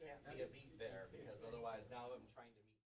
can't be a beat there because otherwise now I'm trying to meet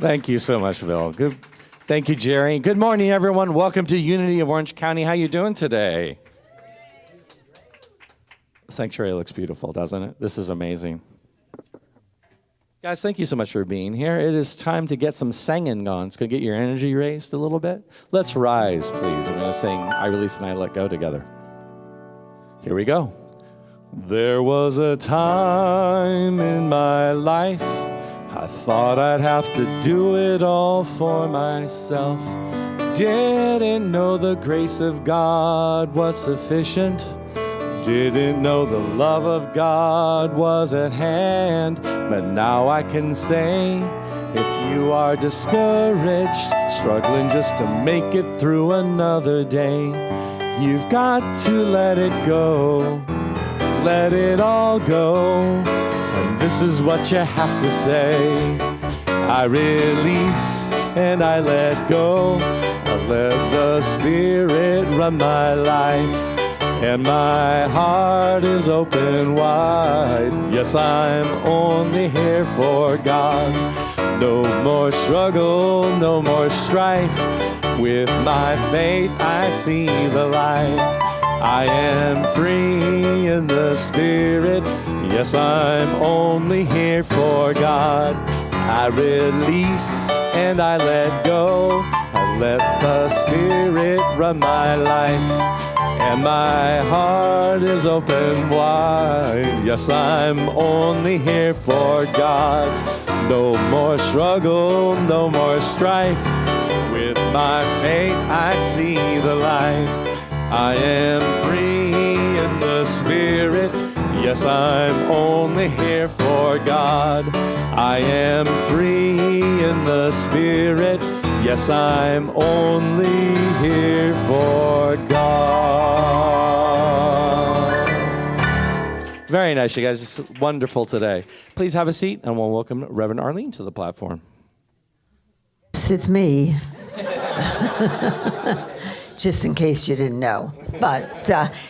Thank you so much, Bill. Good. Thank you, Jerry. Good morning, everyone. Welcome to Unity of Orange County. How you doing today? The sanctuary looks beautiful, doesn't it? This is amazing. Guys, thank you so much for being here. It is time to get some singing on. It's going to get your energy raised a little bit. Let's rise, please. We're going to sing I Release and I Let Go together. Here we go. There was a time in my life I thought I'd have to do it all for myself. Didn't know the grace of God was sufficient. Didn't know the love of God was at hand. But now I can say, if you are discouraged, struggling just to make it through another day, you've got to let it go. Let it all go. And this is what you have to say. I release and I let go. I let the Spirit run my life. And my heart is open wide. Yes, I'm only here for God. No more struggle, no more strife. With my faith I see the light. I am free in the Spirit. Yes, I'm only here for God. I release and I let go. I let the Spirit run my life. And my heart is open wide. Yes, I'm only here for God. No more struggle, no more strife. With my faith I see the light. I am free in the Spirit. Yes, I'm only here for God. I am free in the Spirit. Yes, I'm only here for God. Very nice, you guys. It's wonderful today. Please have a seat, and we'll welcome Reverend Arlene to the platform. It's me. just in case you didn't know. But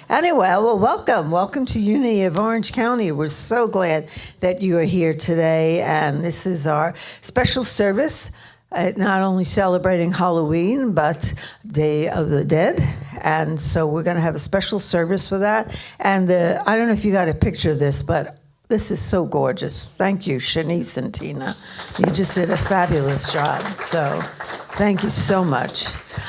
anyway, well, welcome to Unity of Orange County. We're so glad that you are here today, and this is our special service, not only celebrating Halloween, but Day of the Dead. And so we're going to have a special service for that. And I don't know if you got a picture of this, but this is so gorgeous. Thank you, Shanice and Tina. You just did a fabulous job. So thank you so much.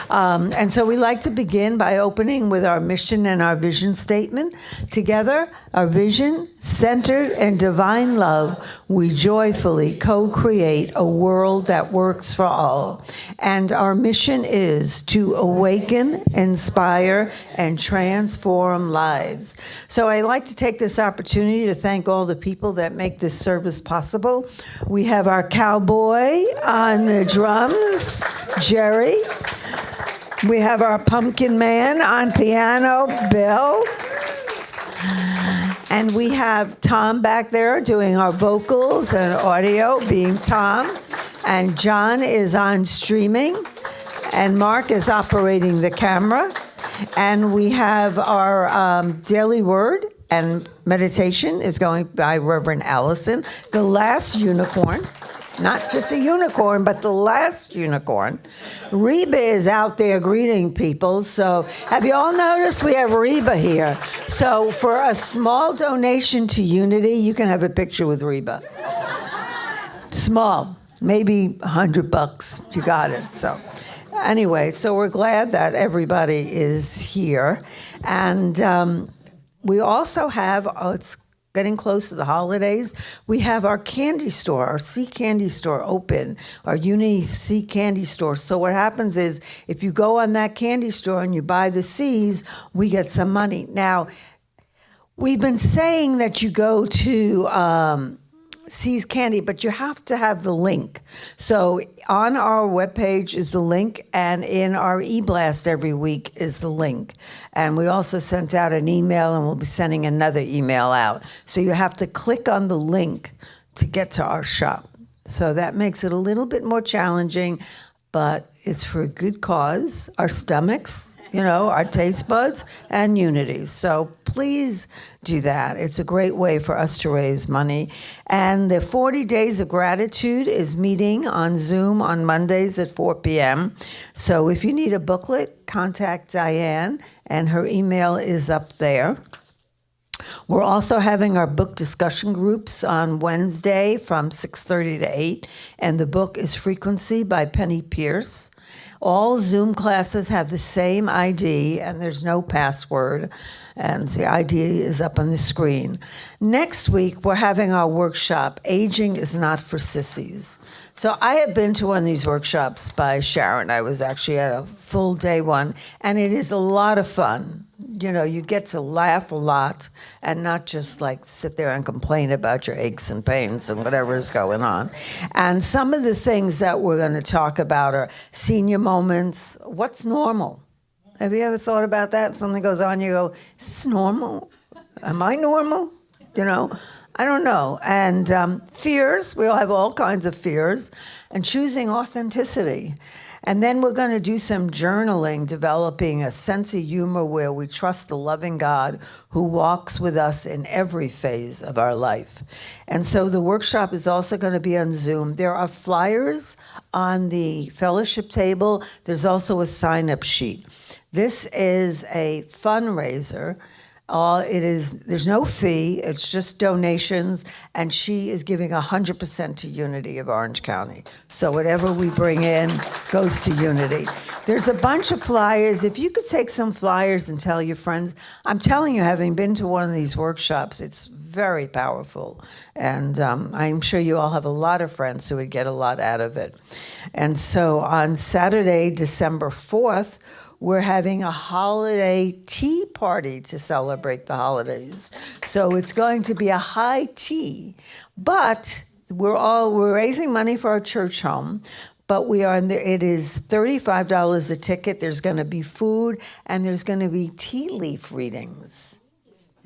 And so we like to begin by opening with our mission and our vision statement. Together, our vision, centered in divine love, we joyfully co-create a world that works for all. And our mission is to awaken, inspire, and transform lives. So I'd like to take this opportunity to thank all the people that make this service possible. We have our cowboy on the drums, Jerry. We have our pumpkin man on piano, Bill. And we have Tom back there doing our vocals and audio, being Tom. And John is on streaming. And Mark is operating the camera. And we have our daily word and meditation is going by Reverend Allison, the last unicorn. Not just a unicorn, but the last unicorn. Reba is out there greeting people. So have you all noticed we have Reba here? So for a small donation to Unity, you can have a picture with Reba. Small, maybe $100. You got it. So anyway, so we're glad that everybody is here. And we also have, it's getting close to the holidays, we have our candy store, our Sea Candy store open, our Unity Sea Candy store. So what happens is if you go on that candy store and you buy the C's, we get some money. Now, we've been saying that you go to C's Candy, but you have to have the link. So on our webpage is the link, and in our e-blast every week is the link. And we also sent out an email, and we'll be sending another email out. So you have to click on the link to get to our shop. So that makes it a little bit more challenging, but it's for a good cause, our stomachs, our taste buds, and Unity. So please do that. It's a great way for us to raise money. And the 40 Days of Gratitude is meeting on Zoom on Mondays at 4 p.m. So if you need a booklet, contact Diane, and her email is up there. We're also having our book discussion groups on Wednesday from 6:30 to 8, and the book is Frequency by Penny Pierce. All Zoom classes have the same ID, and there's no password, and the ID is up on the screen. Next week, we're having our workshop, Aging is Not for Sissies. So I have been to one of these workshops by Sharon. I was actually at a full day one, and it is a lot of fun. You get to laugh a lot and not just sit there and complain about your aches and pains and whatever is going on. And some of the things that we're going to talk about are senior moments. What's normal? Have you ever thought about that? Something goes on, you go, is this normal? Am I normal? I don't know. And fears, we all have all kinds of fears. And choosing authenticity. And then we're going to do some journaling, developing a sense of humor where we trust the loving God who walks with us in every phase of our life. And so the workshop is also going to be on Zoom. There are flyers on the fellowship table. There's also a sign-up sheet. This is a fundraiser. There's no fee, it's just donations, and she is giving 100% to Unity of Orange County. So whatever we bring in goes to Unity. There's a bunch of flyers. If you could take some flyers and tell your friends, I'm telling you, having been to one of these workshops, it's very powerful. And I'm sure you all have a lot of friends who would get a lot out of it. And so on Saturday, December 4th, we're having a holiday tea party to celebrate the holidays. So it's going to be a high tea, but we're raising money for our church home, but it is $35 a ticket. There's going to be food, and there's going to be tea leaf readings.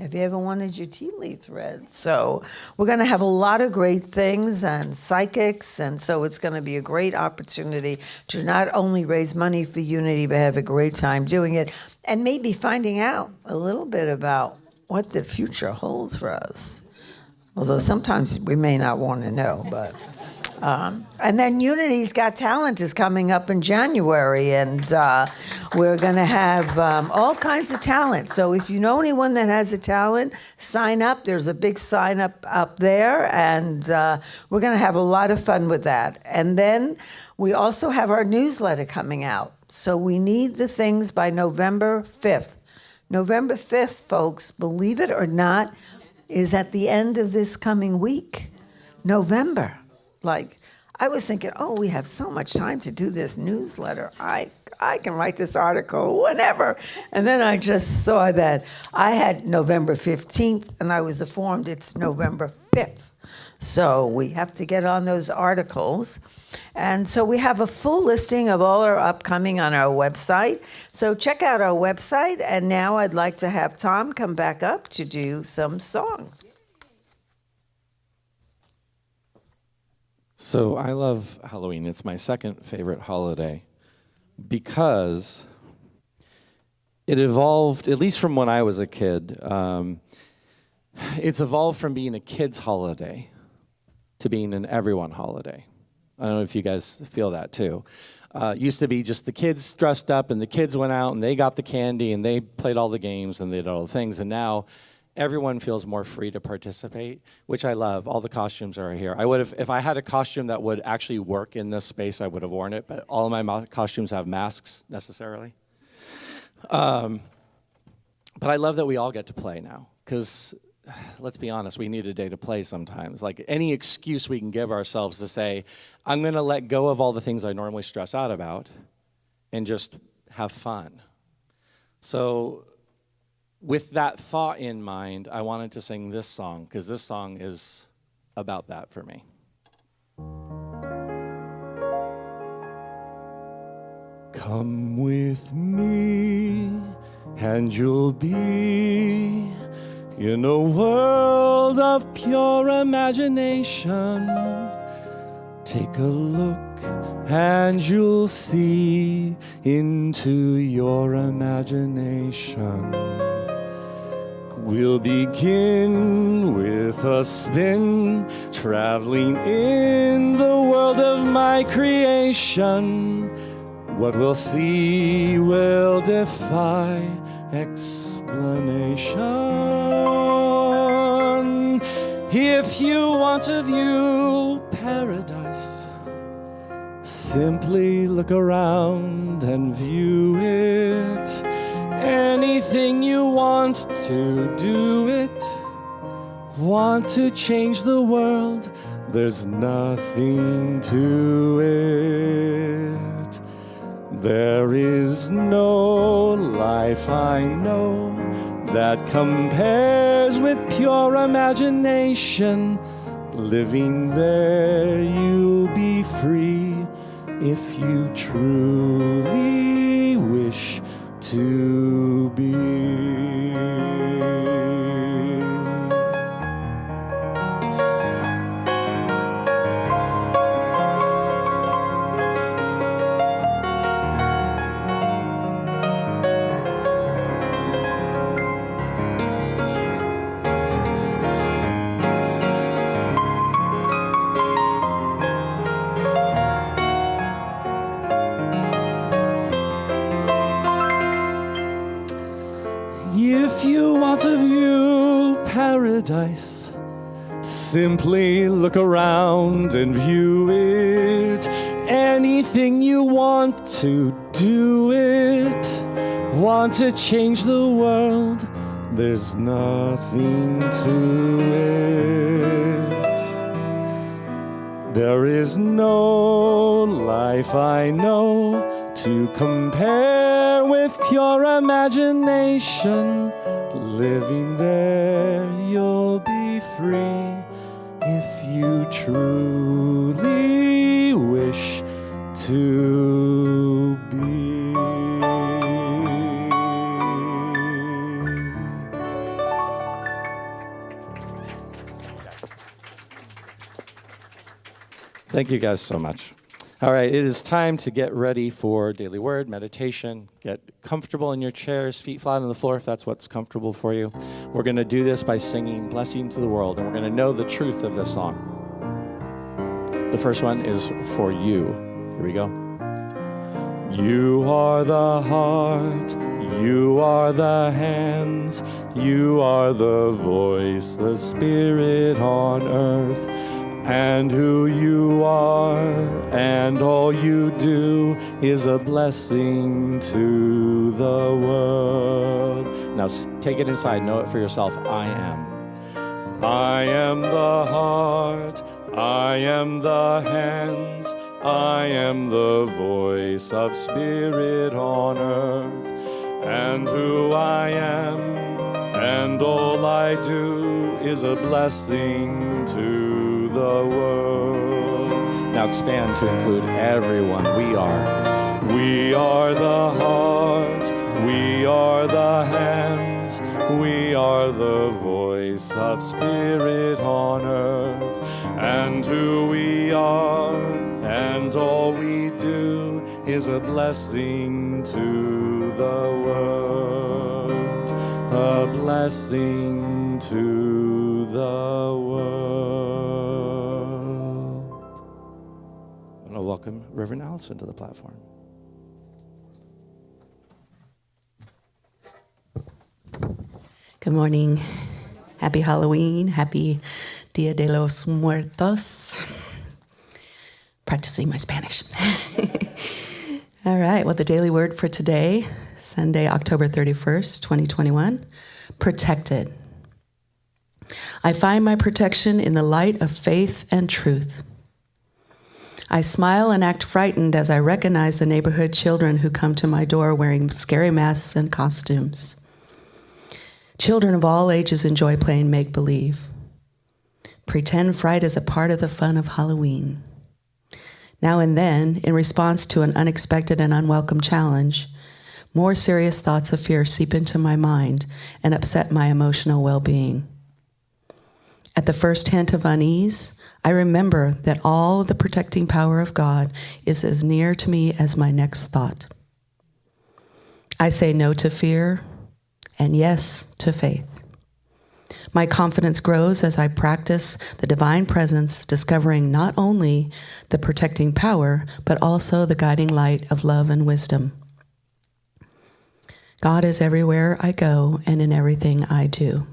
Have you ever wanted your tea leaf read? So we're going to have a lot of great things and psychics, and so it's going to be a great opportunity to not only raise money for Unity, but have a great time doing it, and maybe finding out a little bit about what the future holds for us. Although sometimes we may not want to know, but... and then Unity's Got Talent is coming up in January, and we're going to have all kinds of talent. So if you know anyone that has a talent, sign up. There's a big sign up there, and we're going to have a lot of fun with that. And then we also have our newsletter coming out. So we need the things by November 5th. November 5th, folks, believe it or not, is at the end of this coming week. November. Like, I was thinking, oh, we have so much time to do this newsletter. I can write this article whenever. And then I just saw that I had November 15th, and I was informed it's November 5th. So we have to get on those articles. And so we have a full listing of all our upcoming on our website. So check out our website. And now I'd like to have Tom come back up to do some song. So I love Halloween. It's my second favorite holiday because it evolved, at least from when I was a kid, it's evolved from being a kid's holiday to being an everyone holiday. I don't know if you guys feel that too. Used to be just the kids dressed up and the kids went out and they got the candy and they played all the games and they did all the things. And now everyone feels more free to participate, which I love. All the costumes are here. I would have, if I had a costume that would actually work in this space, I would have worn it, but all of my costumes have masks necessarily. But I love that we all get to play now, because let's be honest, we need a day to play sometimes. Like any excuse we can give ourselves to say, I'm gonna let go of all the things I normally stress out about and just have fun. So, with that thought in mind, I wanted to sing this song, because this song is about that for me. Come with me, and you'll be in a world of pure imagination. Take a look, and you'll see into your imagination. We'll begin with a spin, traveling in the world of my creation. What we'll see will defy explanation. If you want to view paradise, simply look around and view it. Anything you want to do it. Want to change the world, there's nothing to it. There is no life I know that compares with pure imagination. Living there, you'll be free if you truly wish to be. If you want to view paradise, simply look around and view it. Anything you want to do it. Want to change the world, there's nothing to it. There is no life I know to compare with pure imagination. Living there, you'll be free if you truly wish to be. Thank you guys so much. All right, it is time to get ready for daily word, meditation. Get comfortable in your chairs, feet flat on the floor if that's what's comfortable for you. We're going to do this by singing Blessing to the World, and we're going to know the truth of this song. The first one is for you. Here we go. You are the heart, you are the hands, you are the voice, the spirit on earth. And who you are and all you do is a blessing to the world. Now take it inside, know it for yourself. I am the heart, I am the hands, I am the voice of spirit on earth. And who I am and all I do is a blessing to the world. Now expand to include everyone. We are the heart, we are the hands, we are the voice of spirit on earth. And who we are and all we do is a blessing to the world, a blessing to the world. I want to welcome Reverend Allison to the platform. Good morning. Happy Halloween. Happy Dia de los Muertos. Practicing my Spanish. All right. Well, the daily word for today, Sunday, October 31st, 2021, protected. I find my protection in the light of faith and truth. I smile and act frightened as I recognize the neighborhood children who come to my door wearing scary masks and costumes. Children of all ages enjoy playing make-believe. Pretend fright is a part of the fun of Halloween. Now and then, in response to an unexpected and unwelcome challenge, more serious thoughts of fear seep into my mind and upset my emotional well-being. At the first hint of unease, I remember that all the protecting power of God is as near to me as my next thought. I say no to fear and yes to faith. My confidence grows as I practice the divine presence, discovering not only the protecting power, but also the guiding light of love and wisdom. God is everywhere I go and in everything I do.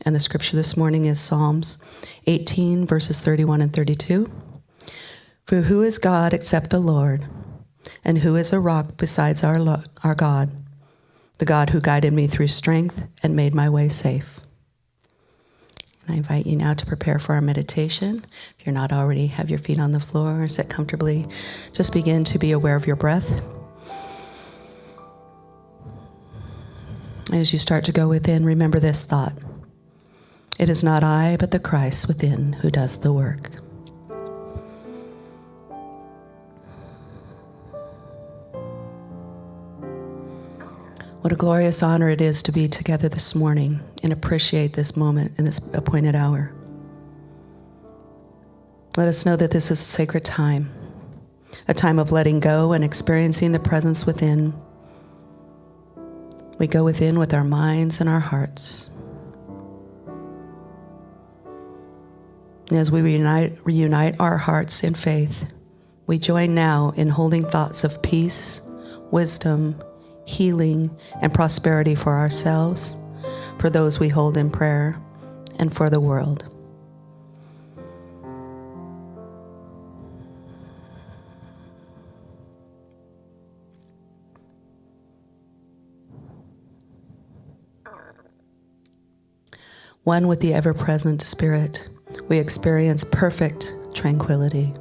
And the scripture this morning is Psalms 18, verses 31 and 32. For who is God except the Lord? And who is a rock besides our God? The God who guided me through strength and made my way safe. And I invite you now to prepare for our meditation. If you're not already, have your feet on the floor or sit comfortably. Just begin to be aware of your breath. As you start to go within, remember this thought. It is not I, but the Christ within who does the work. What a glorious honor it is to be together this morning and appreciate this moment in this appointed hour. Let us know that this is a sacred time, a time of letting go and experiencing the presence within. We go within with our minds and our hearts. And as we reunite our hearts in faith, we join now in holding thoughts of peace, wisdom, healing, and prosperity for ourselves, for those we hold in prayer, and for the world. One with the ever-present Spirit, we experience perfect tranquility.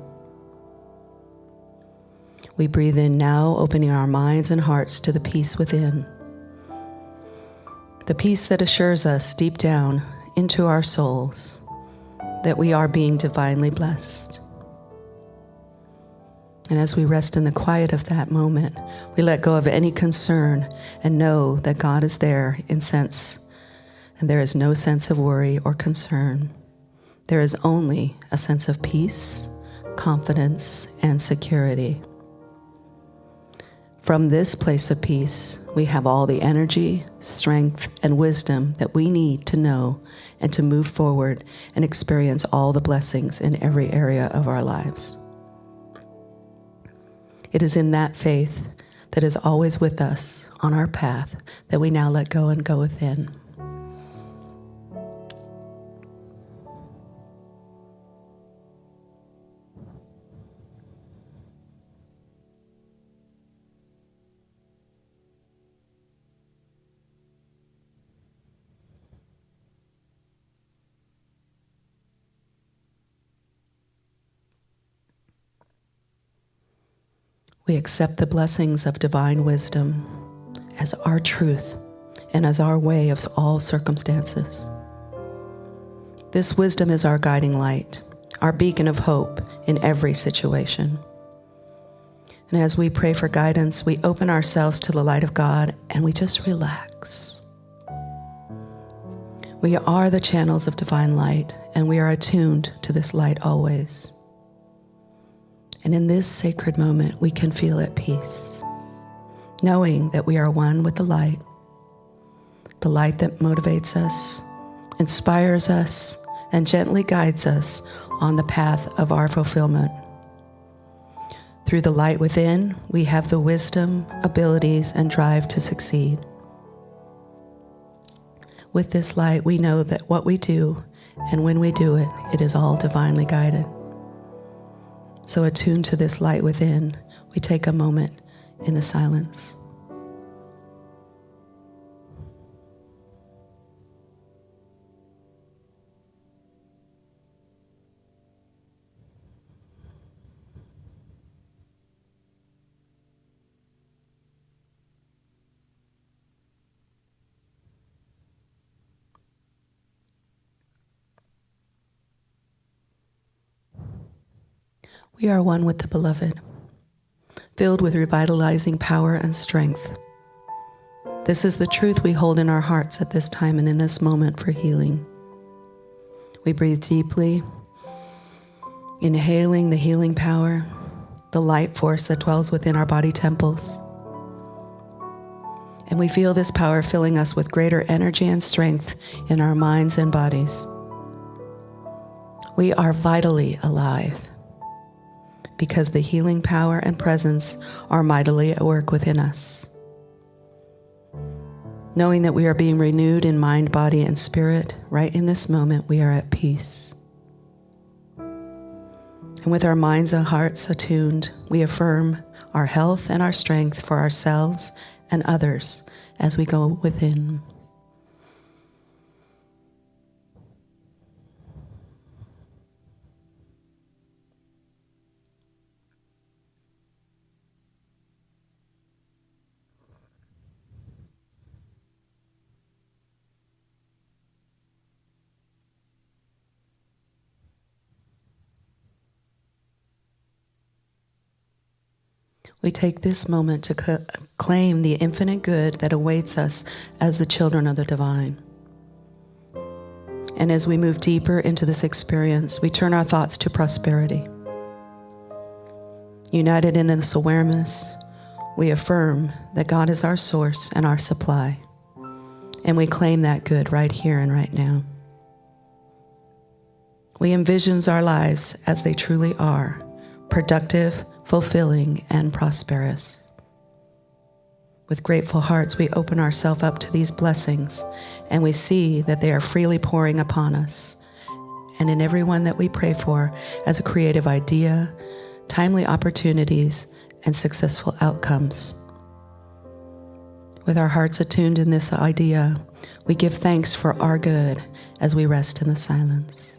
We breathe in now, opening our minds and hearts to the peace within. The peace that assures us deep down into our souls that we are being divinely blessed. And as we rest in the quiet of that moment, we let go of any concern and know that God is there in sense, and there is no sense of worry or concern. There is only a sense of peace, confidence, and security. From this place of peace, we have all the energy, strength, and wisdom that we need to know and to move forward and experience all the blessings in every area of our lives. It is in that faith that is always with us on our path that we now let go and go within. We accept the blessings of divine wisdom as our truth and as our way of all circumstances. This wisdom is our guiding light, our beacon of hope in every situation. And as we pray for guidance, we open ourselves to the light of God and we just relax. We are the channels of divine light, and we are attuned to this light always. And in this sacred moment, we can feel at peace, knowing that we are one with the light that motivates us, inspires us, and gently guides us on the path of our fulfillment. Through the light within, we have the wisdom, abilities, and drive to succeed. With this light, we know that what we do and when we do it, it is all divinely guided. So attuned to this light within, we take a moment in the silence. We are one with the Beloved, filled with revitalizing power and strength. This is the truth we hold in our hearts at this time and in this moment for healing. We breathe deeply, inhaling the healing power, the light force that dwells within our body temples. And we feel this power filling us with greater energy and strength in our minds and bodies. We are vitally alive, because the healing power and presence are mightily at work within us. Knowing that we are being renewed in mind, body, and spirit, right in this moment, we are at peace. And with our minds and hearts attuned, we affirm our health and our strength for ourselves and others as we go within. We take this moment to claim the infinite good that awaits us as the children of the divine. And as we move deeper into this experience, we turn our thoughts to prosperity. United in this awareness, we affirm that God is our source and our supply. And we claim that good right here and right now. We envision our lives as they truly are, productive, fulfilling, and prosperous. With grateful hearts, we open ourselves up to these blessings, and we see that they are freely pouring upon us, and in everyone that we pray for as a creative idea, timely opportunities, and successful outcomes. With our hearts attuned in this idea, we give thanks for our good as we rest in the silence.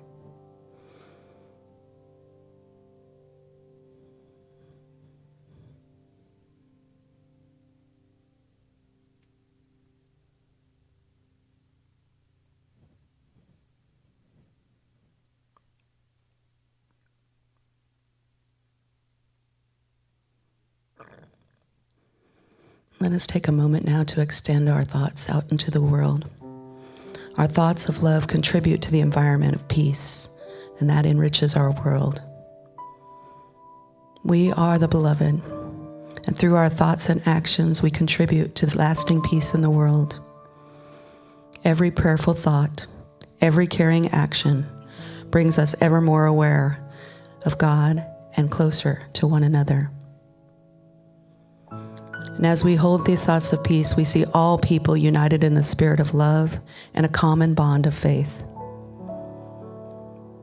Let us take a moment now to extend our thoughts out into the world. Our thoughts of love contribute to the environment of peace, and that enriches our world. We are the beloved, and through our thoughts and actions, we contribute to the lasting peace in the world. Every prayerful thought, every caring action brings us ever more aware of God and closer to one another. And as we hold these thoughts of peace, we see all people united in the spirit of love and a common bond of faith.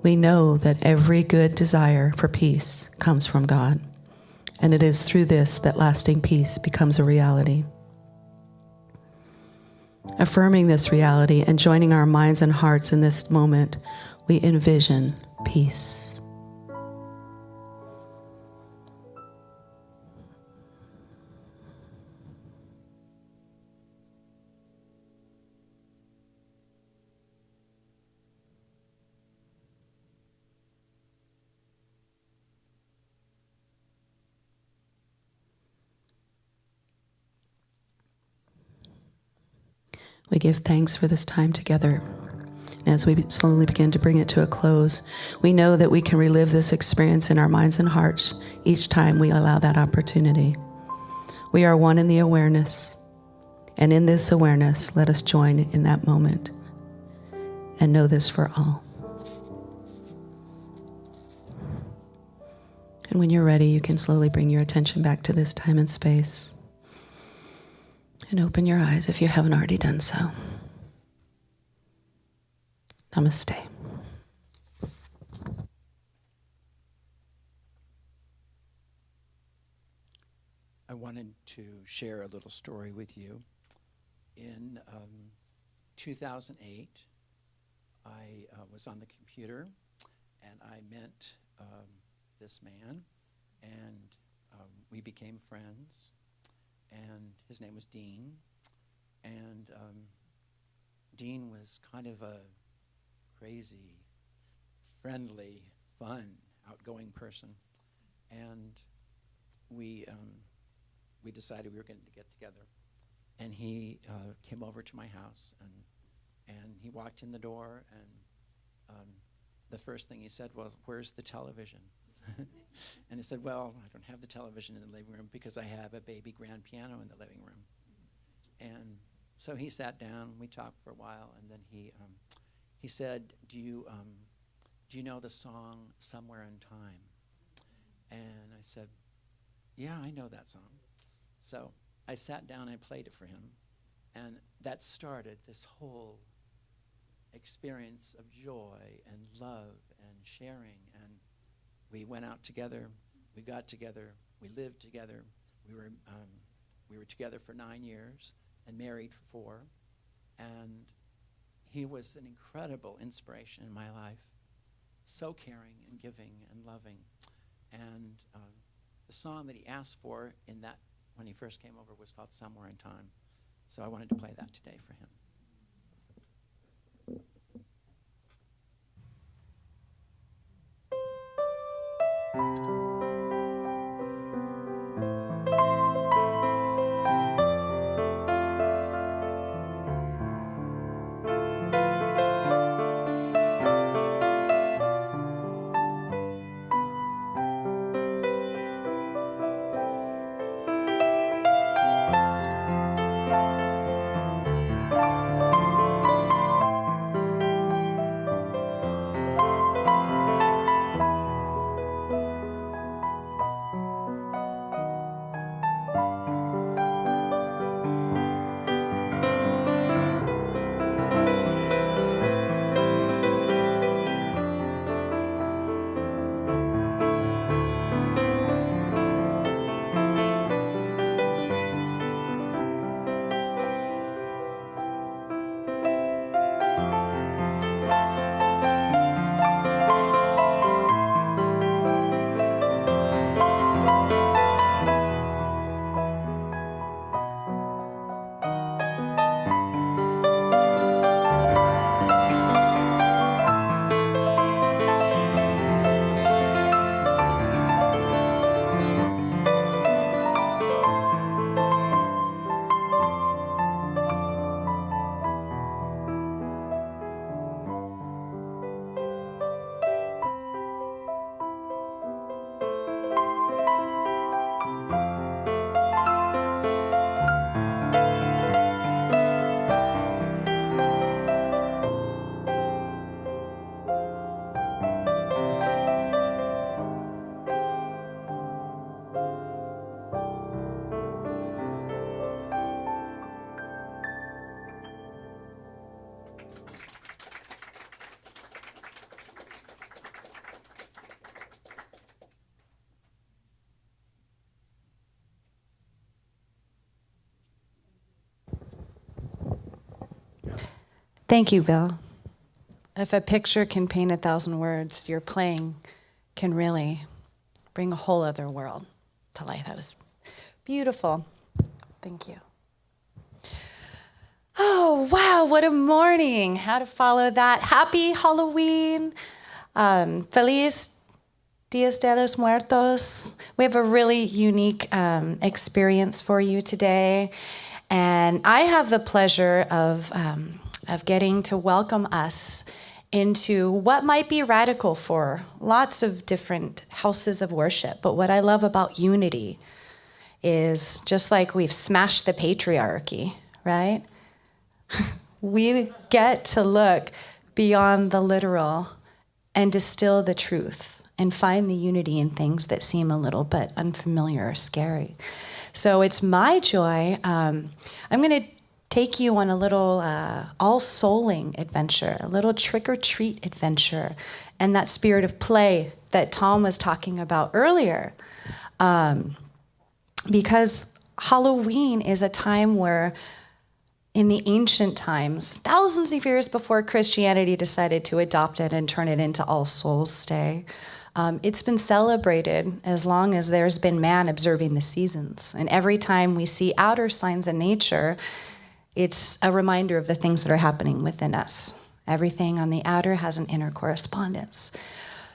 We know that every good desire for peace comes from God, and it is through this that lasting peace becomes a reality. Affirming this reality and joining our minds and hearts in this moment, we envision peace. We give thanks for this time together. And as we slowly begin to bring it to a close, we know that we can relive this experience in our minds and hearts each time we allow that opportunity. We are one in the awareness, and in this awareness, let us join in that moment and know this for all. And when you're ready, you can slowly bring your attention back to this time and space. And open your eyes if you haven't already done so. Namaste. I wanted to share a little story with you. In 2008, I was on the computer and I met this man, and we became friends. And his name was Dean. And Dean was kind of a crazy, friendly, fun, outgoing person. And we decided we were going to get together. And he came over to my house, and he walked in the door, and the first thing he said was, "Where's the television?" And I said, "Well, I don't have the television in the living room because I have a baby grand piano in the living room." And so he sat down, we talked for a while, and then he said, do you know the song "Somewhere in Time"? And I said, "Yeah, I know that song." So I sat down and played it for him, and that started this whole experience of joy and love and sharing. And we went out together, we got together, we lived together. We were together for 9 years and married for 4. And he was an incredible inspiration in my life, so caring and giving and loving. And the song that he asked for in that when he first came over was called "Somewhere in Time." So I wanted to play that today for him. Thank you, Bill. If a picture can paint 1,000 words, your playing can really bring a whole other world to life. That was beautiful. Thank you. Oh, wow, what a morning. How to follow that. Happy Halloween. Feliz Dias de los Muertos. We have a really unique experience for you today. And I have the pleasure of getting to welcome us into what might be radical for lots of different houses of worship. But what I love about unity is just like we've smashed the patriarchy, right? We get to look beyond the literal and distill the truth and find the unity in things that seem a little bit unfamiliar or scary. So it's my joy. I'm going to take you on a little all-souling adventure, a little trick-or-treat adventure, and that spirit of play that Tom was talking about earlier. Because Halloween is a time where, in the ancient times, thousands of years before Christianity decided to adopt it and turn it into All Souls Day, it's been celebrated as long as there's been man observing the seasons. And every time we see outer signs of nature, it's a reminder of the things that are happening within us. Everything on the outer has an inner correspondence.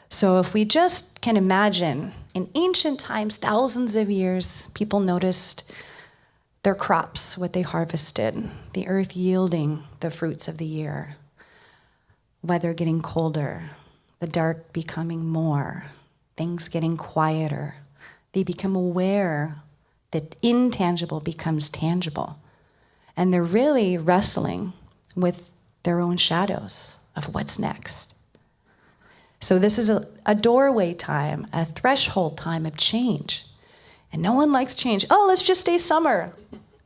So if we just can imagine, in ancient times, thousands of years, people noticed their crops, what they harvested, the earth yielding the fruits of the year, weather getting colder, the dark becoming more, things getting quieter. They become aware that intangible becomes tangible. And they're really wrestling with their own shadows of what's next. So this is a doorway time, a threshold time of change. And no one likes change. Oh, let's just stay summer,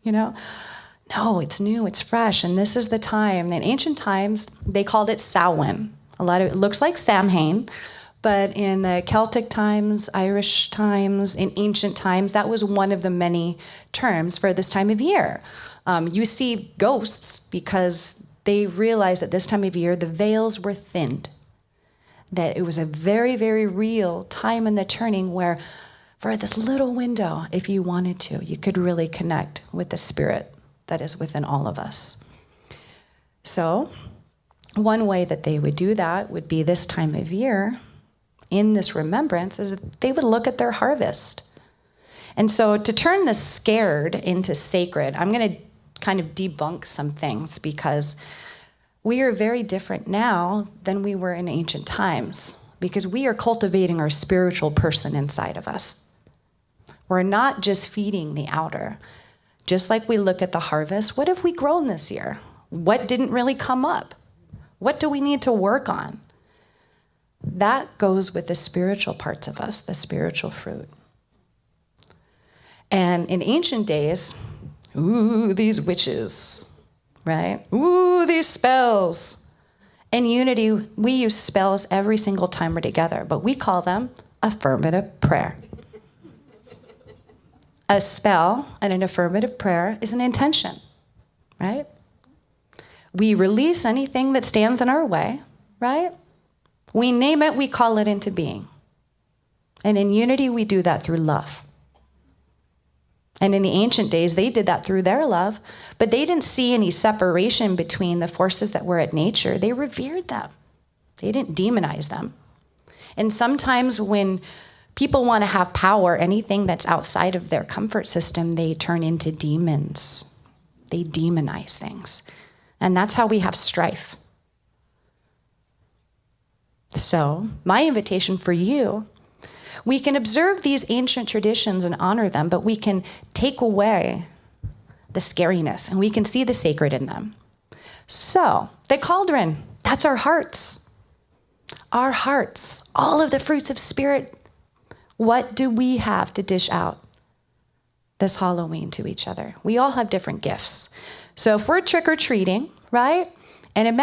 you know? No, it's new, it's fresh, and this is the time. In ancient times, they called it Samhain. A lot of it looks like Samhain, but in the Celtic times, Irish times, in ancient times, that was one of the many terms for this time of year. You see ghosts because they realized at this time of year the veils were thinned, that it was a very, very real time in the turning where for this little window, if you wanted to, you could really connect with the spirit that is within all of us. So one way that they would do that would be this time of year, in this remembrance, is they would look at their harvest. And so to turn the scared into sacred, I'm going to kind of debunk some things because we are very different now than we were in ancient times because we are cultivating our spiritual person inside of us. We're not just feeding the outer. Just like we look at the harvest, what have we grown this year? What didn't really come up? What do we need to work on? That goes with the spiritual parts of us, the spiritual fruit. And in ancient days, ooh, these witches, right? Ooh, these spells. In Unity, we use spells every single time we're together, but we call them affirmative prayer. A spell and an affirmative prayer is an intention, right? We release anything that stands in our way, right? We name it, we call it into being. And in Unity, we do that through love. And in the ancient days, they did that through their love, but they didn't see any separation between the forces that were at nature. They revered them. They didn't demonize them. And sometimes when people want to have power, anything that's outside of their comfort system, they turn into demons. They demonize things. And that's how we have strife. So, my invitation for you, we can observe these ancient traditions and honor them, but we can take away the scariness and we can see the sacred in them. So, the cauldron, that's our hearts. Our hearts, all of the fruits of spirit. What do we have to dish out this Halloween to each other? We all have different gifts. So if we're trick-or-treating, right? And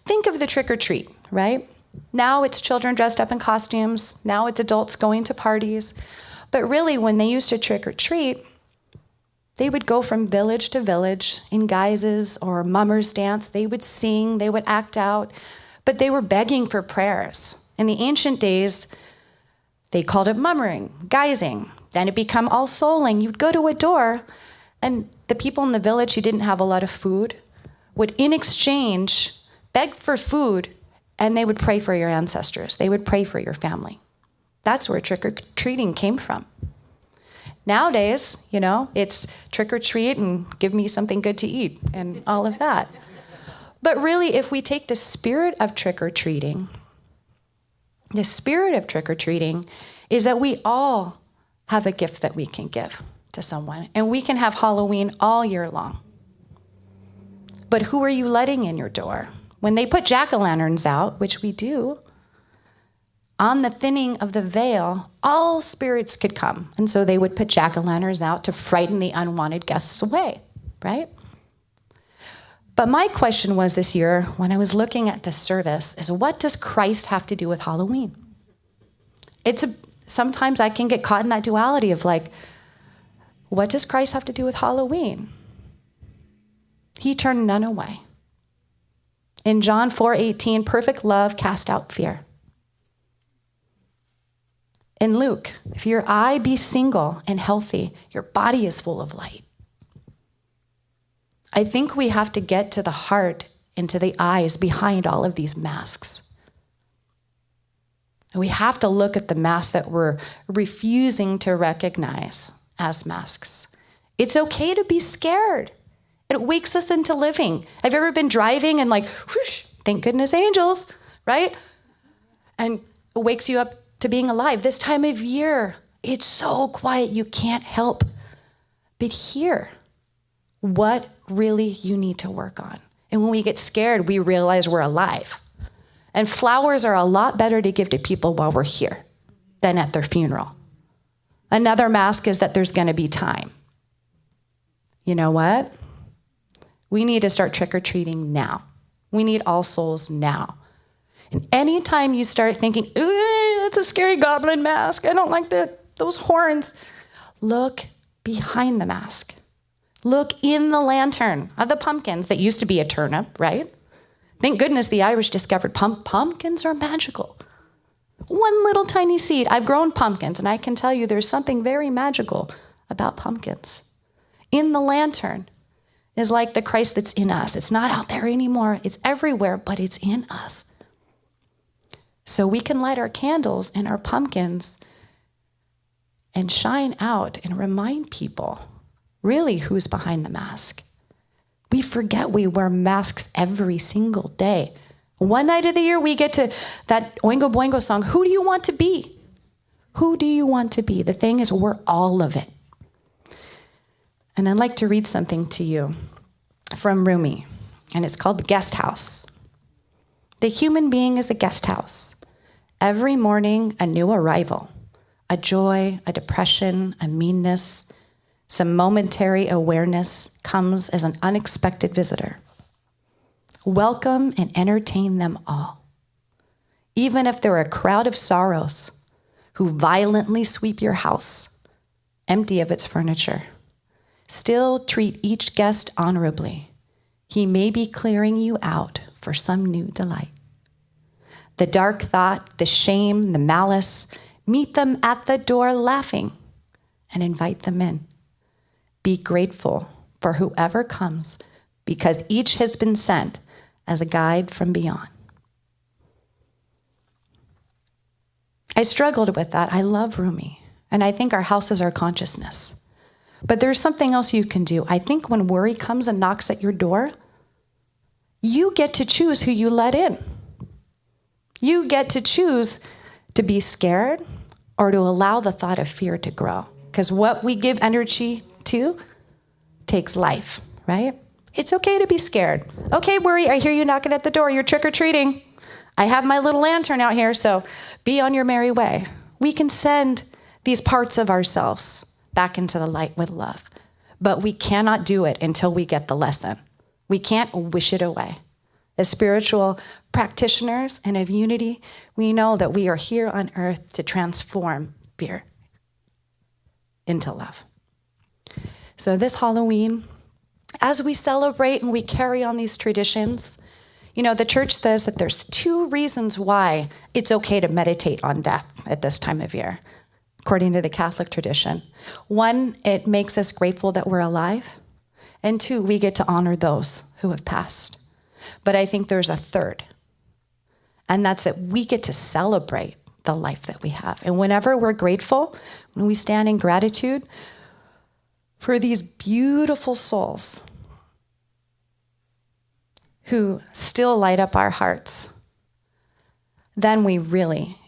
think of the trick-or-treat, right? Now it's children dressed up in costumes. Now it's adults going to parties. But really, when they used to trick-or-treat, They would go from village to village in guises or mummers dance. They would sing, they would act out, but they were begging for prayers. In the ancient days, they called it mummering, guising. Then it became all souling. You'd go to a door, and the people in the village who didn't have a lot of food would, in exchange, beg for food, and they would pray for your ancestors. They would pray for your family. That's where trick-or-treating came from. Nowadays, it's trick or treat and give me something good to eat and all of that. But really, if we take the spirit of trick or treating, the spirit of trick or treating is that we all have a gift that we can give to someone, and we can have Halloween all year long. But who are you letting in your door? When they put jack-o'-lanterns out, which we do, on the thinning of the veil, all spirits could come. And so they would put jack-o'-lanterns out to frighten the unwanted guests away, right? But my question was this year, when I was looking at this service, is what does Christ have to do with Halloween? Sometimes I can get caught in that duality of like, what does Christ have to do with Halloween? He turned none away. In John 4:18, perfect love cast out fear. In Luke, if your eye be single and healthy, your body is full of light. I think we have to get to the heart and to the eyes behind all of these masks. And we have to look at the masks that we're refusing to recognize as masks. It's okay to be scared. It wakes us into living. Have you ever been driving and like, whoosh, thank goodness angels, right? And it wakes you up to being alive. This time of year, it's so quiet you can't help but hear what really you need to work on. And when we get scared, we realize we're alive. And flowers are a lot better to give to people while we're here than at their funeral. Another mask is that there's going to be time. You know what? We need to start trick-or-treating now. We need All Souls now. And anytime you start thinking, that's a scary goblin mask, I don't like those horns, look behind the mask. Look in the lantern of the pumpkins that used to be a turnip, right? Thank goodness the Irish discovered pumpkins are magical. One little tiny seed. I've grown pumpkins, and I can tell you there's something very magical about pumpkins. In the lantern is like the Christ that's in us. It's not out there anymore. It's everywhere, but it's in us. So we can light our candles and our pumpkins and shine out and remind people really who's behind the mask. We forget we wear masks every single day. One night of the year, we get to that Oingo Boingo song, who do you want to be? Who do you want to be? The thing is, we're all of it. And I'd like to read something to you from Rumi, and it's called The Guest House. The human being is a guest house. Every morning, a new arrival, a joy, a depression, a meanness, some momentary awareness comes as an unexpected visitor. Welcome and entertain them all. Even if they're a crowd of sorrows who violently sweep your house, empty of its furniture, still treat each guest honorably. He may be clearing you out for some new delight. The dark thought, the shame, the malice, meet them at the door laughing and invite them in. Be grateful for whoever comes because each has been sent as a guide from beyond. I struggled with that. I love Rumi, and I think our house is our consciousness. But there's something else you can do. I think when worry comes and knocks at your door, you get to choose who you let in. You get to choose to be scared or to allow the thought of fear to grow. Because what we give energy to takes life, right? It's okay to be scared. Okay, worry, I hear you knocking at the door. You're trick-or-treating. I have my little lantern out here, so be on your merry way. We can send these parts of ourselves back into the light with love. But we cannot do it until we get the lesson. We can't wish it away. As spiritual practitioners and of unity, we know that we are here on earth to transform fear into love. So this Halloween, as we celebrate and we carry on these traditions, you know, the church says that there's 2 reasons why it's okay to meditate on death at this time of year, according to the Catholic tradition. 1, it makes us grateful that we're alive. And 2, we get to honor those who have passed. But I think there's a 3rd, and that's that we get to celebrate the life that we have. And whenever we're grateful, when we stand in gratitude for these beautiful souls who still light up our hearts, then we really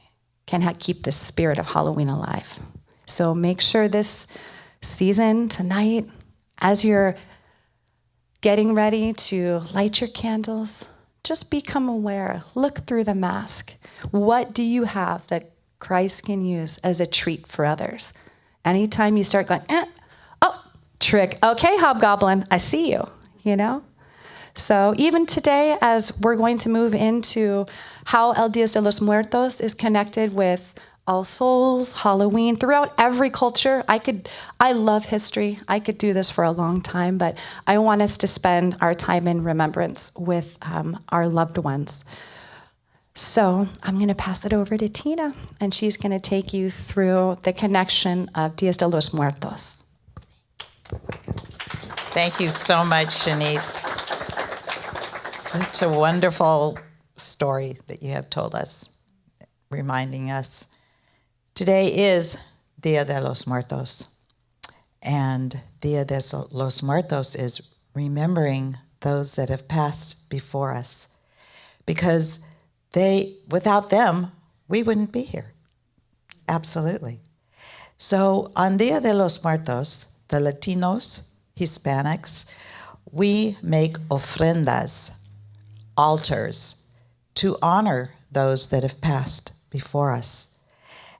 can keep the spirit of Halloween alive. So make sure this season, tonight, as you're getting ready to light your candles, just become aware. Look through the mask. What do you have that Christ can use as a treat for others? Anytime you start going, oh, trick. Okay, hobgoblin, I see you, you know? So even today, as we're going to move into how El Dia de los Muertos is connected with All Souls, Halloween, throughout every culture. I love history. I could do this for a long time, but I want us to spend our time in remembrance with our loved ones. So I'm going to pass it over to Tina, and she's going to take you through the connection of Dias de los Muertos. Thank you so much, Shanice. Such a wonderful story that you have told us, reminding us. Today is Dia de los Muertos, and Dia de los Muertos is remembering those that have passed before us, because without them, we wouldn't be here. Absolutely. So on Dia de los Muertos, the Latinos, Hispanics, we make ofrendas, altars, to honor those that have passed before us.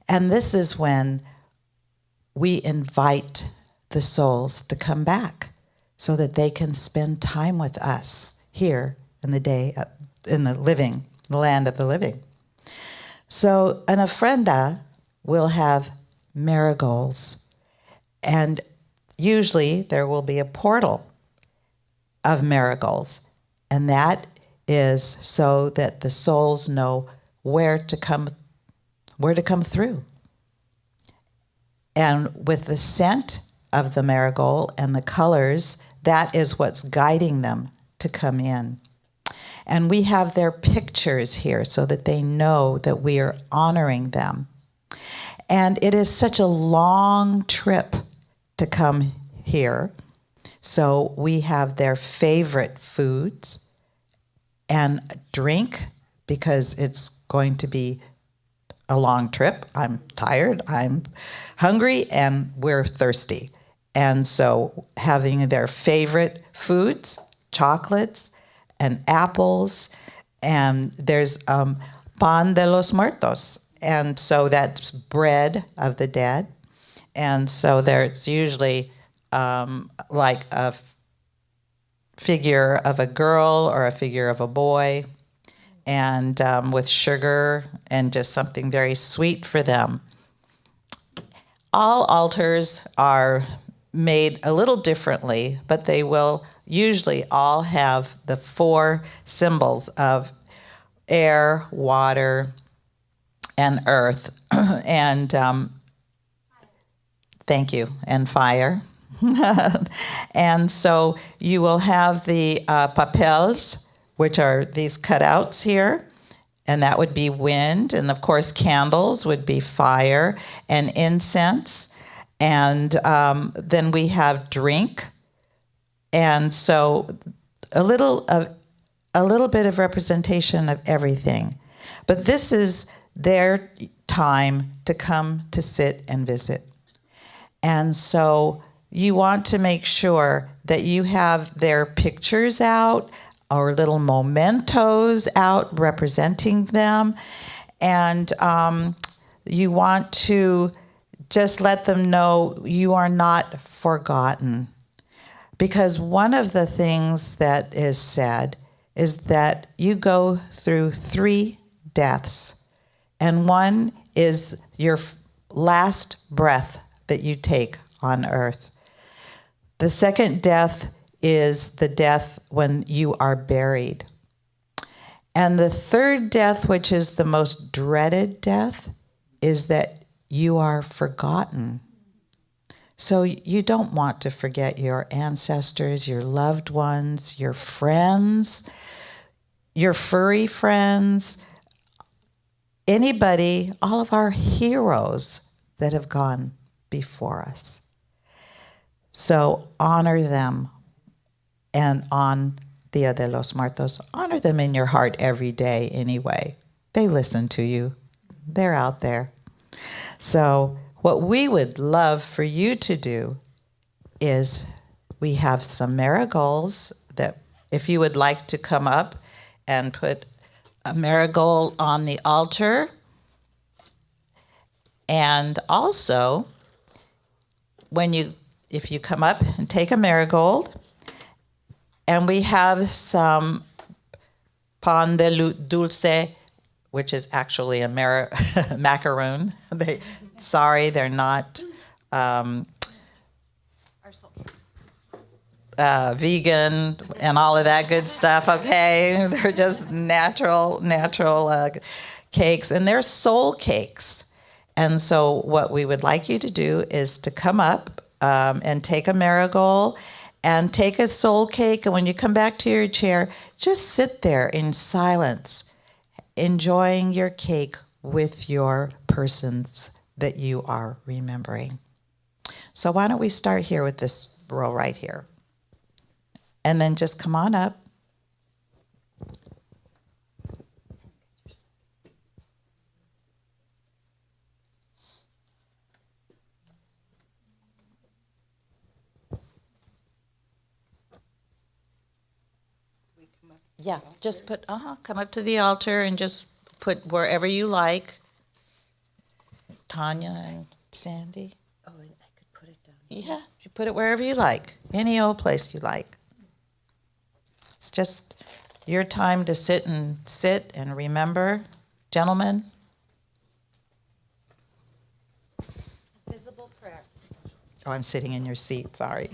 And this is when we invite the souls to come back so that they can spend time with us here in the land of the living. So an ofrenda will have marigolds, and usually there will be a portal of marigolds, and that is so that the souls know where to come through. And with the scent of the marigold and the colors, that is what's guiding them to come in. And we have their pictures here so that they know that we are honoring them. And it is such a long trip to come here. So we have their favorite foods and drink, because it's going to be a long trip. I'm tired, I'm hungry, and we're thirsty. And so having their favorite foods, chocolates and apples, and there's pan de los muertos. And so that's bread of the dead. And so there's usually like a figure of a girl or a figure of a boy, and with sugar and just something very sweet for them. All altars are made a little differently, but they will usually all have the 4 symbols of air, water, and earth, and thank you, and fire. And so you will have the papels, which are these cutouts here, and that would be wind, and of course candles would be fire, and incense, and then we have drink, and so a little bit of representation of everything. But this is their time to come to sit and visit. And so you want to make sure that you have their pictures out or little mementos out representing them. And you want to just let them know you are not forgotten. Because one of the things that is said is that you go through 3 deaths, and one is your last breath that you take on earth. The second death is the death when you are buried. And the third death, which is the most dreaded death, is that you are forgotten. So you don't want to forget your ancestors, your loved ones, your friends, your furry friends, anybody, all of our heroes that have gone before us. So honor them. And on Dia de los Muertos, honor them in your heart every day anyway. They listen to you. They're out there. So what we would love for you to do is we have some marigolds that if you would like to come up and put a marigold on the altar. And also, if you come up and take a marigold, and we have some pan de dulce, which is actually a macaroon. They're not vegan and all of that good stuff, okay? They're just natural cakes, and they're soul cakes. And so what we would like you to do is to come up and take a marigold and take a soul cake, and when you come back to your chair, just sit there in silence, enjoying your cake with your persons that you are remembering. So why don't we start here with this row right here? And then just come on up. Yeah, just come up to the altar and just put wherever you like. Tanya and Sandy. Oh, I could put it down. Yeah, you put it wherever you like, any old place you like. It's just your time to sit and remember. Gentlemen. Visible prayer. Oh, I'm sitting in your seat, sorry.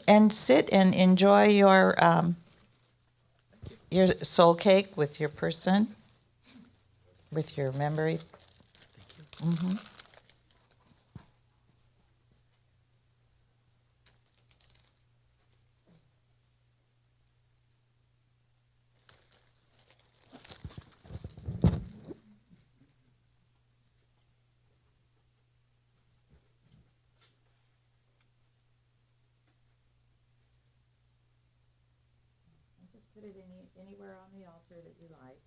And sit and enjoy your soul cake with your person, with your memory. Mm-hmm. Just put it anywhere on the altar that you like.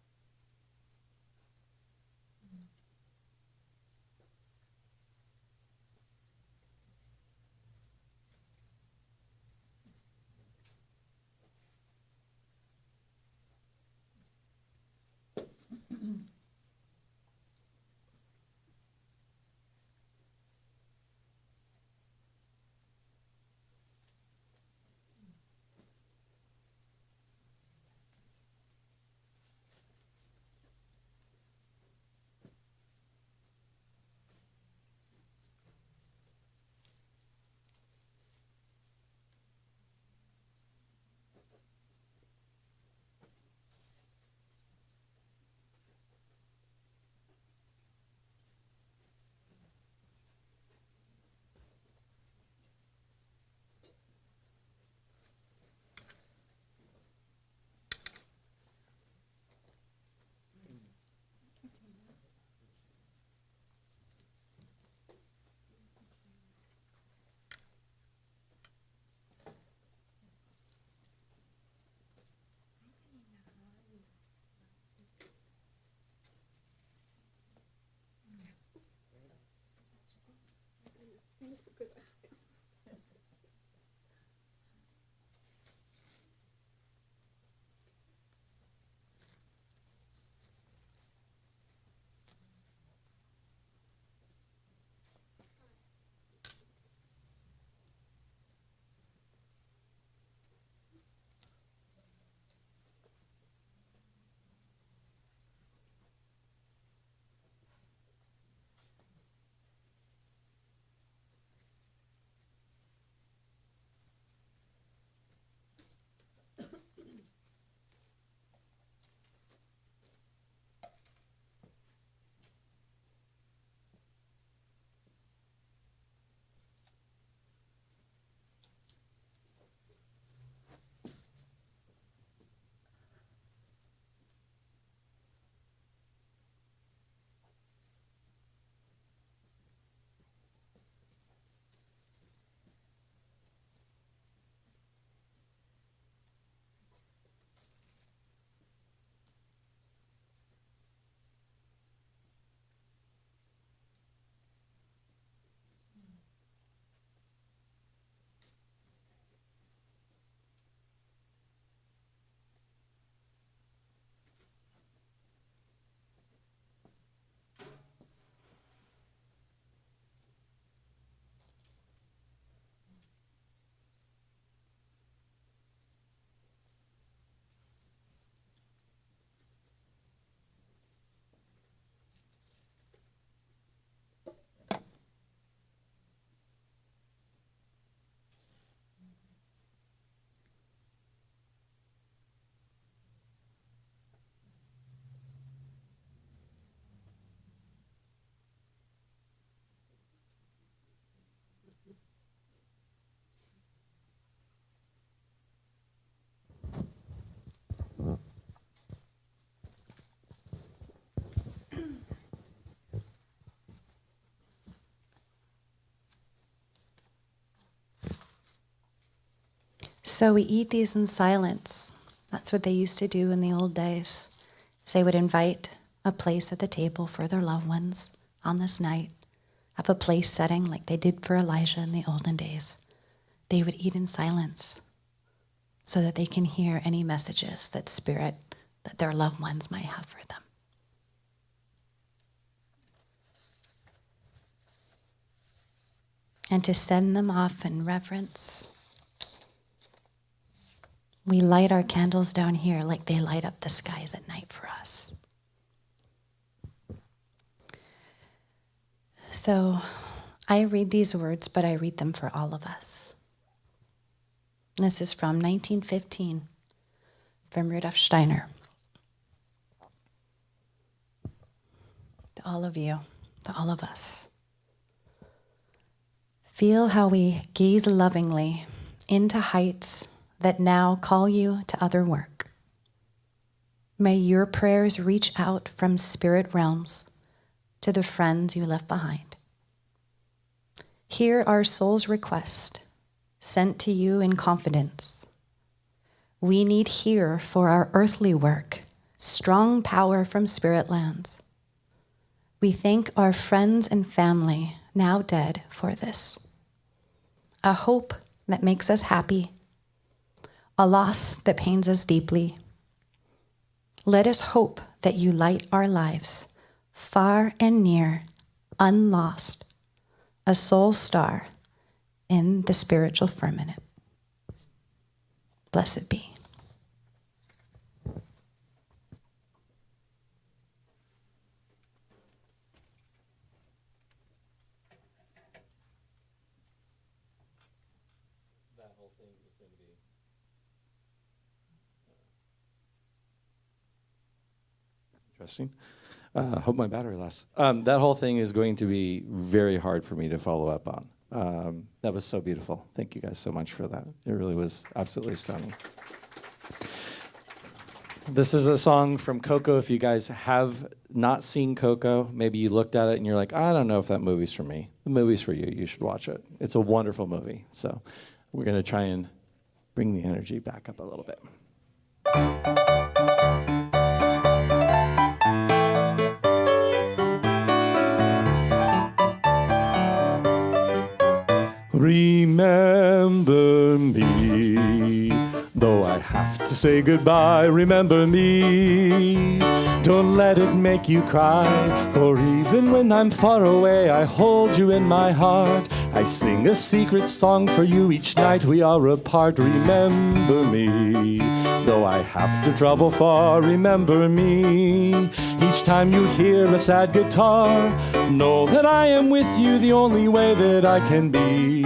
So we eat these in silence. That's what they used to do in the old days. They would invite a place at the table for their loved ones on this night, have a place setting like they did for Elijah in the olden days. They would eat in silence so that they can hear any messages that Spirit, that their loved ones might have for them. And to send them off in reverence, we light our candles down here like they light up the skies at night for us. So I read these words, but I read them for all of us. This is from 1915, from Rudolf Steiner. To all of you, to all of us. Feel how we gaze lovingly into heights that now call you to other work. May your prayers reach out from spirit realms to the friends you left behind. Hear our soul's request, sent to you in confidence. We need here for our earthly work strong power from spirit lands. We thank our friends and family, now dead, for this. A hope that makes us happy, a loss that pains us deeply. Let us hope that you light our lives, far and near, unlost, a soul star in the spiritual firmament. Blessed be. That whole thing is going to be interesting. Hope my battery lasts. That whole thing is going to be very hard for me to follow up on. That was so beautiful. Thank you guys so much for that. It really was absolutely stunning. This is a song from Coco. If you guys have not seen Coco, maybe you looked at it and you're like, I don't know if that movie's for me. The movie's for you. You should watch it. It's a wonderful movie. So we're going to try and bring the energy back up a little bit. Remember me, though I have to say goodbye. Remember me, don't let it make you cry. For even when I'm far away, I hold you in my heart. I sing a secret song for you each night we are apart. Remember me, though I have to travel far. Remember me, each time you hear a sad guitar. Know that I am with you the only way that I can be.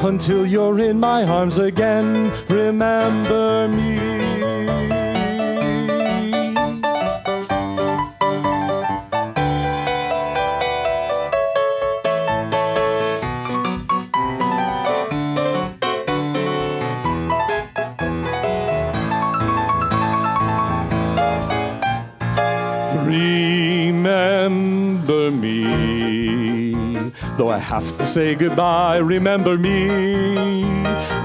Until you're in my arms again, remember me. Remember me, though I have to say goodbye. Remember me,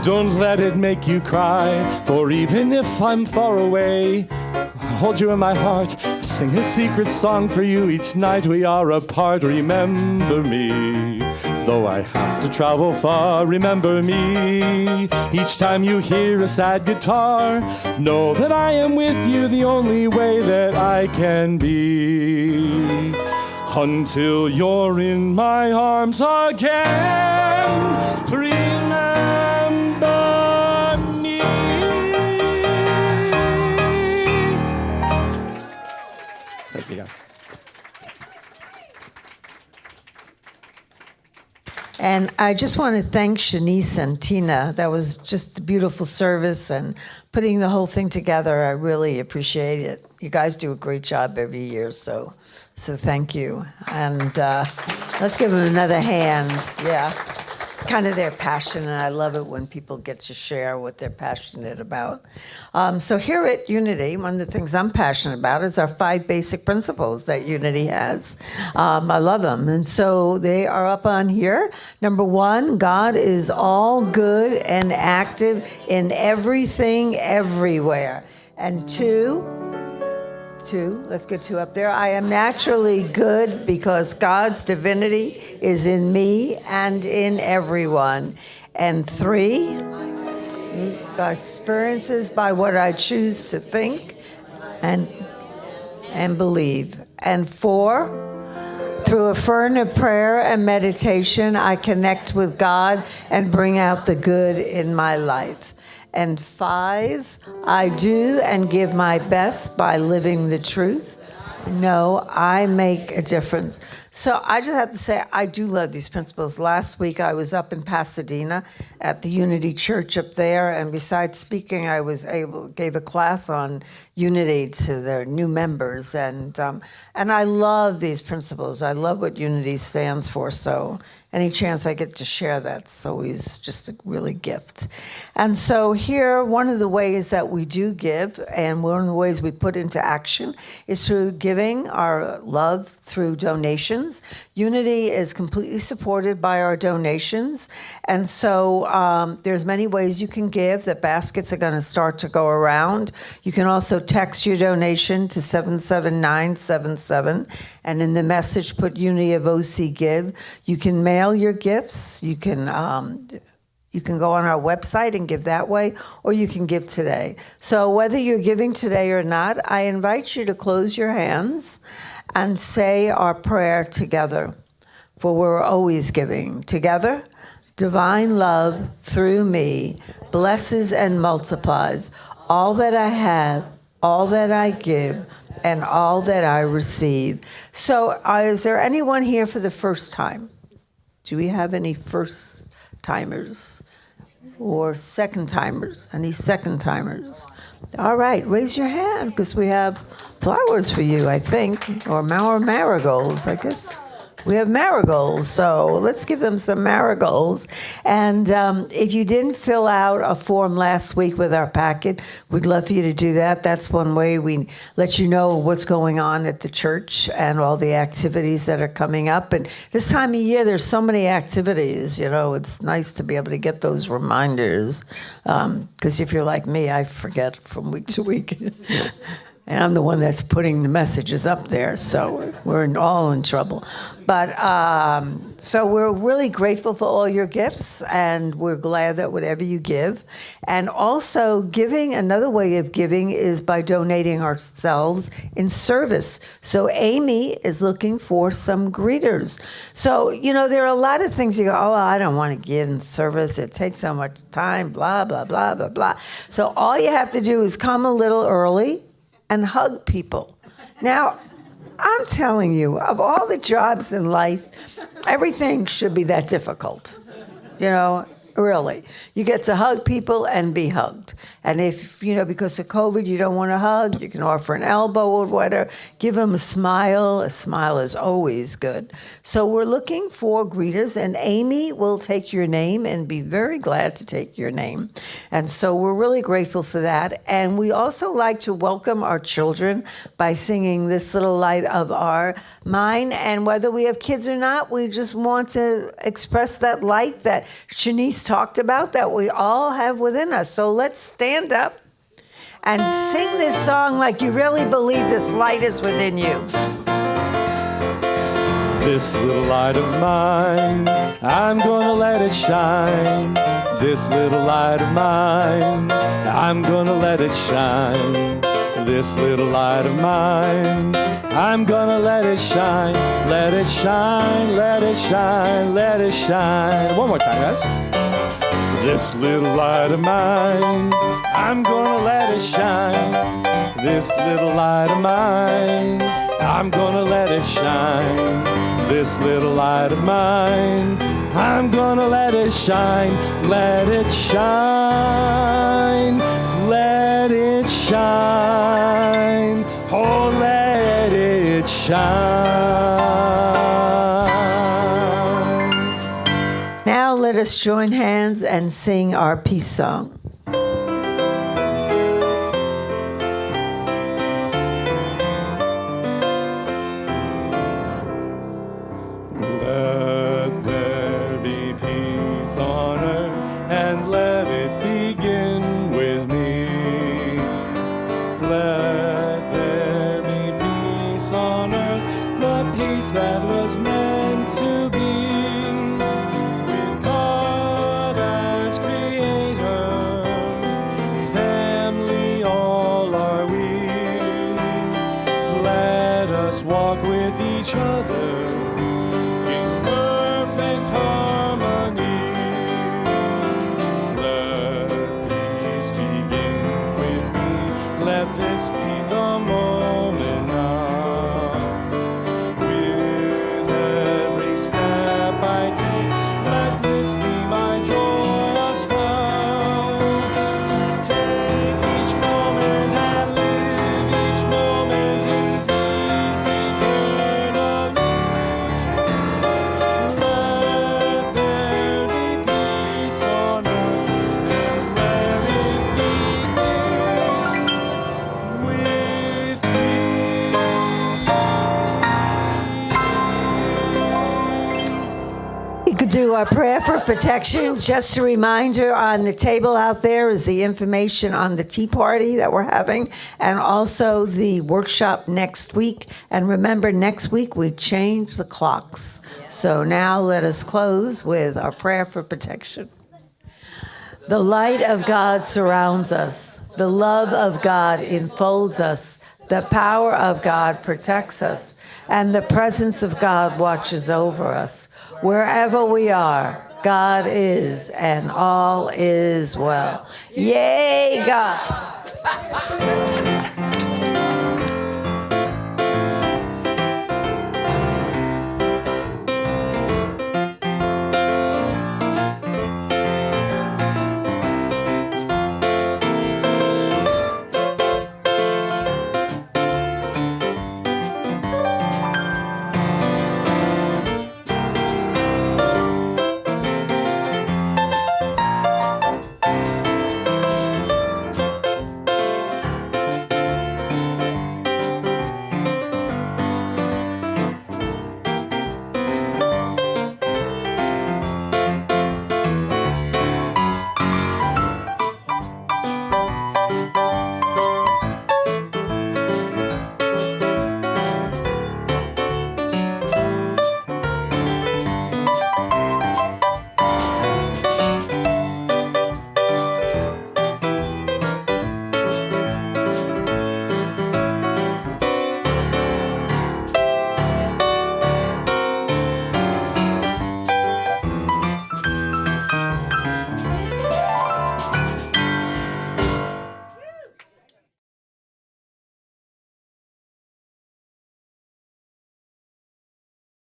don't let it make you cry. For even if I'm far away, I hold you in my heart. Sing a secret song for you each night we are apart. Remember me, though I have to travel far. Remember me, each time you hear a sad guitar. Know that I am with you the only way that I can be. Until you're in my arms again, remember me. Thank you, guys. And I just want to thank Shanice and Tina. That was just a beautiful service and putting the whole thing together. I really appreciate it. You guys do a great job every year, so thank you. And let's give them another hand. Yeah. It's kind of their passion, and I love it when people get to share what they're passionate about. So here at Unity, one of the things I'm passionate about is our 5 basic principles that Unity has. I love them, and so they are up on here. Number 1, God is all good and active in everything, everywhere. And 2, let's get 2 up there. I am naturally good because God's divinity is in me and in everyone. And 3, God experiences by what I choose to think and believe. And 4, through a fervent prayer and meditation, I connect with God and bring out the good in my life. And 5, I do and give my best by living the truth. No, I make a difference. So I just have to say, I do love these principles. Last week, I was up in Pasadena at the Unity Church up there, and besides speaking, I gave a class on Unity to their new members, and I love these principles. I love what Unity stands for, so any chance I get to share that's always just a really gift. And so here, one of the ways that we do give, and one of the ways we put into action, is through giving our love through donations. Unity is completely supported by our donations, and so there's many ways you can give. The baskets are going to start to go around. You can also text your donation to 77977, and in the message put Unity of OC Give. You can mail your gifts. You can go on our website and give that way, or you can give today. So whether you're giving today or not, I invite you to close your hands and say our prayer together, for we're always giving. Together, divine love through me blesses and multiplies all that I have, all that I give, and all that I receive. So is there anyone here for the first time? Do we have any first timers or second timers? Any second timers? All right, raise your hand because we have flowers for you, I think, or marigolds, I guess. We have marigolds, so let's give them some marigolds. And if you didn't fill out a form last week with our packet, we'd love for you to do that. That's one way we let you know what's going on at the church and all the activities that are coming up. And this time of year, there's so many activities, it's nice to be able to get those reminders. Because if you're like me, I forget from week to week. And I'm the one that's putting the messages up there, so we're all in trouble. But so we're really grateful for all your gifts, and we're glad that whatever you give. And also giving, another way of giving is by donating ourselves in service. So Amy is looking for some greeters. So, there are a lot of things you go, I don't want to give in service. It takes so much time, blah, blah, blah, blah, blah. So all you have to do is come a little early and hug people. Now, I'm telling you, of all the jobs in life, everything should be that difficult. Really. You get to hug people and be hugged. And if, because of COVID, you don't want to hug, you can offer an elbow or whatever. Give them a smile. A smile is always good. So we're looking for greeters, and Amy will take your name and be very glad to take your name. And so we're really grateful for that. And we also like to welcome our children by singing This Little Light of Our Mine. And whether we have kids or not, we just want to express that light that Shanice talked about that we all have within us. So let's stand up and sing this song like you really believe this light is within you. This little light of mine, I'm gonna let it shine. This little light of mine, I'm gonna let it shine. This little light of mine, I'm gonna let it shine. Let it shine, let it shine, let it shine. One more time, guys. This little light of mine, I'm gonna let it shine. This little light of mine, I'm gonna let it shine. This little light of mine, I'm gonna let it shine. Let it shine, let it shine. Oh, let it shine. Now let us let's join hands and sing our peace song. Let there be peace on earth, and let it begin with me. Let there be peace on earth, the peace that was meant to be. With God as creator, family all are we. Let us walk with each other in perfect harmony. Let peace begin with me. Let this be the moment now. With every step I take, let this be my joyous vow. To take each moment and live each moment in peace eternally. Let there be peace on earth, and let it begin with me. You could do our prayer for protection. Just a reminder, on the table out there is the information on the tea party that we're having, and also the workshop next week. And remember, next week we change the clocks. So now let us close with our prayer for protection. The light of God surrounds us. The love of God enfolds us. The power of God protects us. And the presence of God watches over us. Wherever we are, God is, and all is well. Yay, God!